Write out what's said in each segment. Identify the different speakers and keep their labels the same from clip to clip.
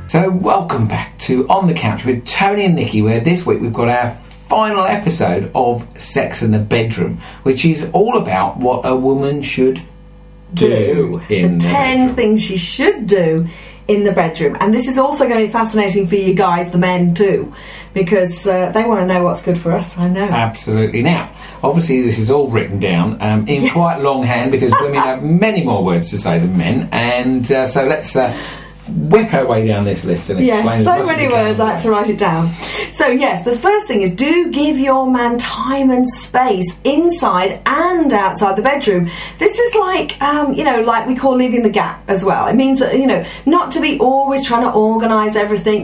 Speaker 1: So welcome back to On the Couch with Tony and Nikki, where this week we've got our final episode of Sex in the Bedroom, which is all about what a woman should do in
Speaker 2: the 10 things you should do in the bedroom. And this is also going to be fascinating for you guys, the men too, because they want to know what's good for us. I know.
Speaker 1: Absolutely. Now, obviously this is all written down in quite longhand, because women have many more words to say than men, and so let's whip our way down this list and explain
Speaker 2: so many words. I had to write it down. So yes, the first thing is, do give your man time and space inside and outside the bedroom. This is like like we call leaving the gap as well. It means that, not to be always trying to organise everything,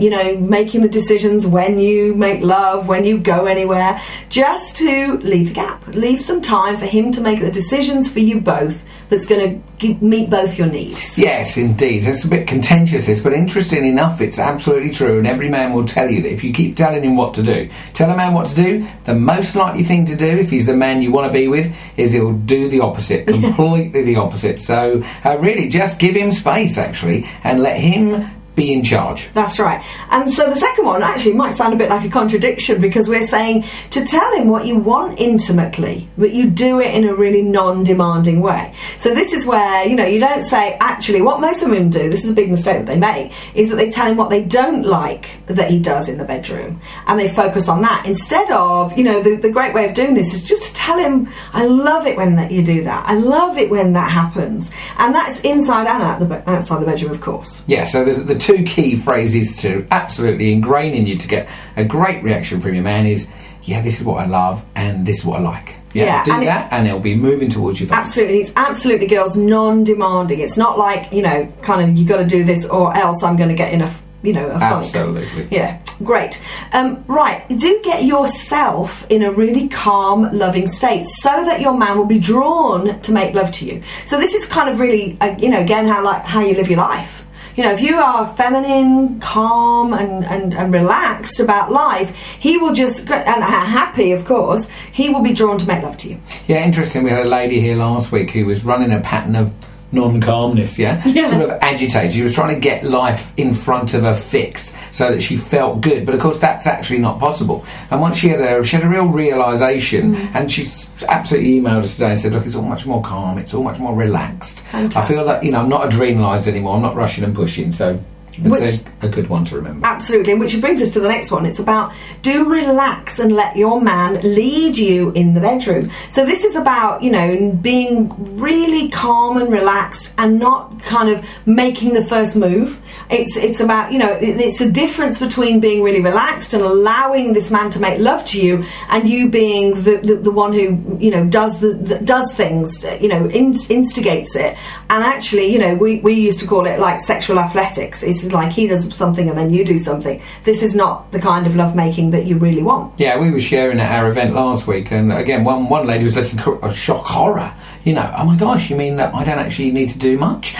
Speaker 2: making the decisions when you make love, when you go anywhere, just to leave the gap, leave some time for him to make the decisions for you both that's going to meet both your needs.
Speaker 1: Yes, indeed. It's a bit contentious, this, but interesting enough, it's absolutely true, and every man will tell you that if you keep telling him what to do, tell a man what to do, the most likely thing to do, if he's the man you want to be with, is he'll do the opposite, completely the opposite. So really just give him space, actually, and let him be in charge.
Speaker 2: That's right. And so the second one actually might sound a bit like a contradiction, because we're saying to tell him what you want intimately, but you do it in a really non-demanding way. So this is where, you don't say, actually, what most women do, this is a big mistake that they make, is that they tell him what they don't like that he does in the bedroom, and they focus on that instead of, the great way of doing this is just tell him, I love it when you do that, I love it when that happens, and that's inside and outside the bedroom, of course.
Speaker 1: Yeah, so the two key phrases to absolutely ingrain in you to get a great reaction from your man is, this is what I love and this is what I like. Do that and it'll be moving towards you.
Speaker 2: Absolutely. It's absolutely, girls, non-demanding. It's not like, you got to do this or else I'm going to get in a funk.
Speaker 1: Absolutely.
Speaker 2: Yeah, great. Right, do get yourself in a really calm, loving state so that your man will be drawn to make love to you. So this is kind of really, again, how you live your life. If you are feminine, calm and relaxed about life, he will and happy, of course, he will be drawn to make love to you.
Speaker 1: Yeah, interesting. We had a lady here last week who was running a pattern of non-calmness, sort of agitated. She was trying to get life in front of her fixed so that she felt good, but of course that's actually not possible. And once she had a real realisation, and she's absolutely emailed us today and said, look, it's all much more calm, it's all much more relaxed.
Speaker 2: Fantastic.
Speaker 1: I feel that I'm not adrenalised anymore, I'm not rushing and pushing, so it's a good one to remember.
Speaker 2: Absolutely, and which brings us to the next one. It's about, do relax and let your man lead you in the bedroom. So this is about, being really calm and relaxed and not kind of making the first move. It's about, it's a difference between being really relaxed and allowing this man to make love to you, and you being the one who, does things, instigates it. And actually, we used to call it like sexual athletics. It's like he does something and then you do something. This is not the kind of lovemaking that you really want.
Speaker 1: Yeah, we were sharing at our event last week, and again, one lady was looking at shock horror. Oh my gosh, you mean that I don't actually need to do much?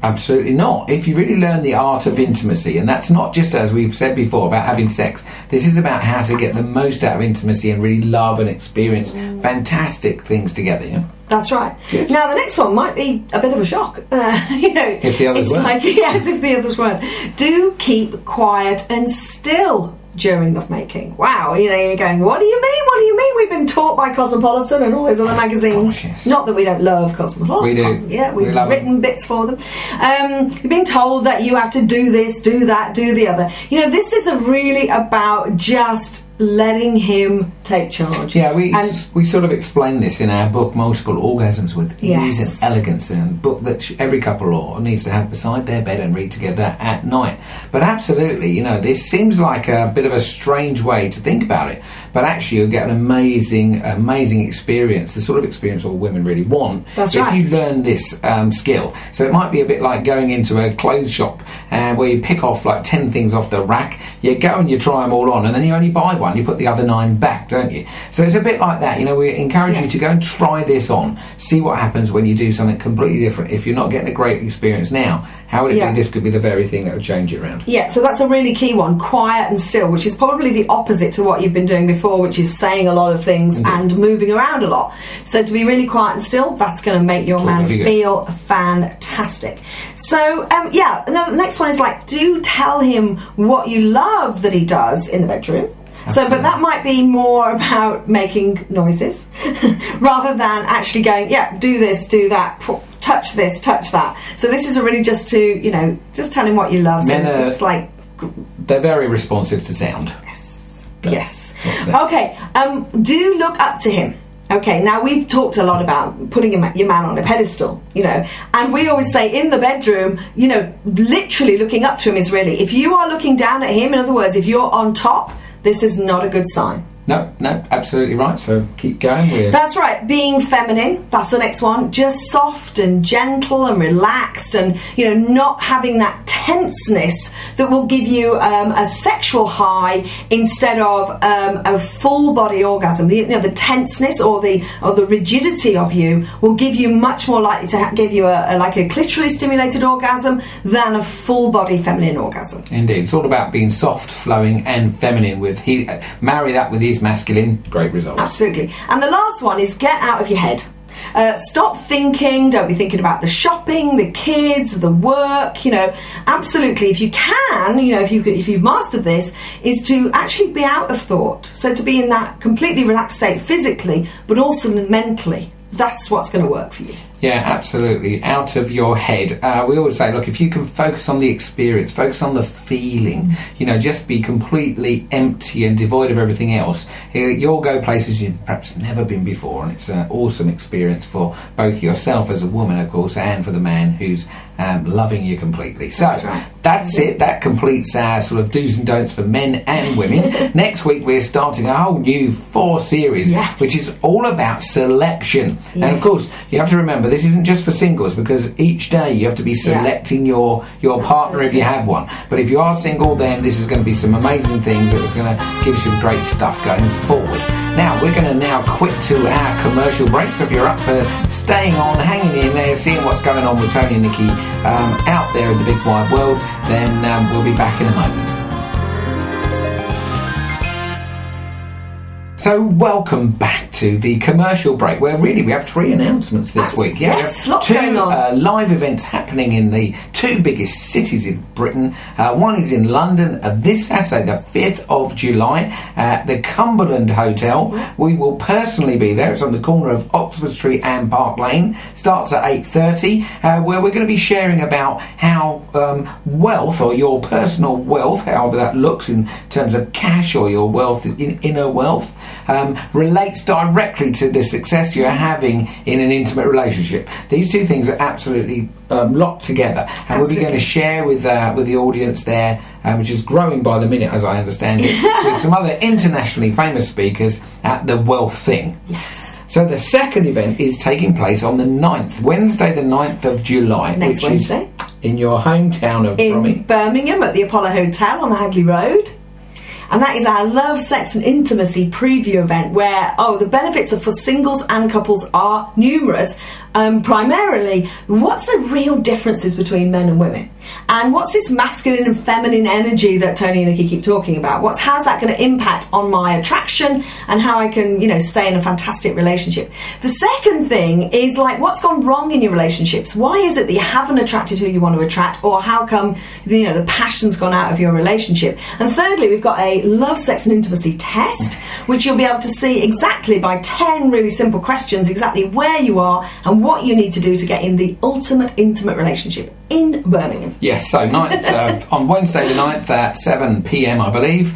Speaker 1: Absolutely not. If you really learn the art of intimacy, and that's not just, as we've said before, about having sex. This is about how to get the most out of intimacy and really love and experience fantastic things together.
Speaker 2: That's right.
Speaker 1: Good.
Speaker 2: Now the next one might be a bit of a shock.
Speaker 1: If the others weren't.
Speaker 2: Yes, if the others weren't. Do keep quiet and still during lovemaking. Wow, you're going, what do you mean? What do you mean? We've been taught by Cosmopolitan and all those other magazines.
Speaker 1: Gosh, yes.
Speaker 2: Not that we don't love Cosmopolitan.
Speaker 1: We do.
Speaker 2: Yeah, we've written bits for them. You've been told that you have to do this, do that, do the other. This is really about just letting him take charge.
Speaker 1: Yeah, we sort of explain this in our book, Multiple Orgasms with Ease and Elegance, and a book that every couple needs to have beside their bed and read together at night. But absolutely, this seems like a bit of a strange way to think about it, but actually you'll get an amazing experience, the sort of experience all women really want.
Speaker 2: That's right.
Speaker 1: If you learn this skill. So it might be a bit like going into a clothes shop where you pick off like 10 things off the rack, you go and you try them all on, and then you only buy one, you put the other 9 back, don't you? So it's a bit like that. We encourage you to go and try this on, see what happens when you do something completely different. If you're not getting a great experience now, how would it be this could be the very thing that would change it around?
Speaker 2: Yeah, so that's a really key one, quiet and still, which is probably the opposite to what you've been doing before. before, which is saying a lot of things and moving around a lot. So to be really quiet and still, that's going to make your man feel fantastic. So the next one is like, do tell him what you love that he does in the bedroom. Absolutely. So, but that might be more about making noises rather than actually going, yeah, do this, do that, touch this, touch that. So this is really just to, just tell him what you love. So it's like,
Speaker 1: they're very responsive to sound.
Speaker 2: Yes. Okay. Do look up to him. Okay, now we've talked a lot about putting your man on a pedestal, and we always say in the bedroom, literally looking up to him is really, if you are looking down at him, in other words, if you're on top, this is not a good sign.
Speaker 1: No, absolutely right. So keep going with.
Speaker 2: That's right. Being feminine. That's the next one. Just soft and gentle and relaxed, and not having that tenseness that will give you a sexual high instead of a full body orgasm. The tenseness or the rigidity of you will give you much more likely to give you a clitorally stimulated orgasm than a full body feminine orgasm.
Speaker 1: Indeed, it's all about being soft, flowing, and feminine. Marry that with his masculine, great results.
Speaker 2: Absolutely. And the last one is get out of your head. Stop thinking. Don't be thinking about the shopping, the kids, the work. Absolutely. If you can, if you've mastered this, is to actually be out of thought. So to be in that completely relaxed state physically, but also mentally. That's what's going to work for you.
Speaker 1: Yeah, absolutely. Out of your head. We always say, look, if you can focus on the experience, focus on the feeling, just be completely empty and devoid of everything else, you'll go places you've perhaps never been before, and it's an awesome experience for both yourself as a woman, of course, and for the man who's loving you completely. So that's it. That completes our sort of do's and don'ts for men and women. Next week we're starting a whole new 4 series, which is all about selection. Yes. And of course, you have to remember, this isn't just for singles, because each day you have to be selecting your partner if you have one. But if you are single, then this is going to be some amazing things that is going to give you some great stuff going forward. Now, we're going to now quit to our commercial break, so if you're up for staying on, hanging in there, seeing what's going on with Tony and Nikki out there in the big wide world, then we'll be back in a moment. So welcome back to the commercial break, where really we have 3 announcements this week.
Speaker 2: Yeah, yes, lots going on.
Speaker 1: 2 live events happening in the 2 biggest cities in Britain. One is in London this Saturday, the 5th of July, at the Cumberland Hotel. We will personally be there. It's on the corner of Oxford Street and Park Lane. Starts at 8:30, where we're going to be sharing about how wealth, or your personal wealth, however that looks in terms of cash or your wealth, inner wealth, relates directly to the success you're having in an intimate relationship. These 2 things are absolutely locked together, and we'll be going to share with the audience there, which is growing by the minute as I understand it, with some other internationally famous speakers at the Wealth Thing. So the second event is taking place on the 9th, Wednesday the 9th of July.
Speaker 2: Next Wednesday.
Speaker 1: Is in your hometown of
Speaker 2: in Birmingham at the Apollo Hotel on the Hagley Road. And that is our Love, Sex and Intimacy preview event, where, the benefits for singles and couples are numerous. Primarily, what's the real differences between men and women? And what's this masculine and feminine energy that Tony and Nikki keep talking about? How's that going to impact on my attraction and how I can, stay in a fantastic relationship? The second thing is what's gone wrong in your relationships? Why is it that you haven't attracted who you want to attract, or how come, the passion's gone out of your relationship? And thirdly, we've got a Love, Sex and Intimacy test, which you'll be able to see exactly by 10 really simple questions, exactly where you are and what you need to do to get in the ultimate intimate relationship in Birmingham.
Speaker 1: Yes, so 9th, on Wednesday the 9th at 7 p.m, I believe.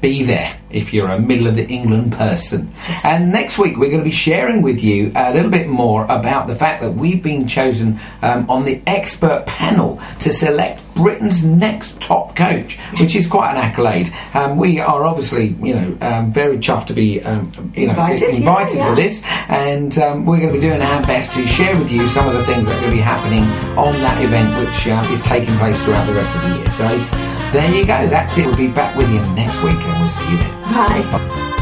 Speaker 1: Be there if you're a middle of the England person. Yes. And next week we're going to be sharing with you a little bit more about the fact that we've been chosen on the expert panel to select Britain's next top coach, which is quite an accolade. We are obviously, very chuffed to be, invited for this, and we're going to be doing our best to share with you some of the things that are going to be happening on that event, which is taking place throughout the rest of the year. So there you go. That's it. We'll be back with you next week, and we'll see you then.
Speaker 2: Bye.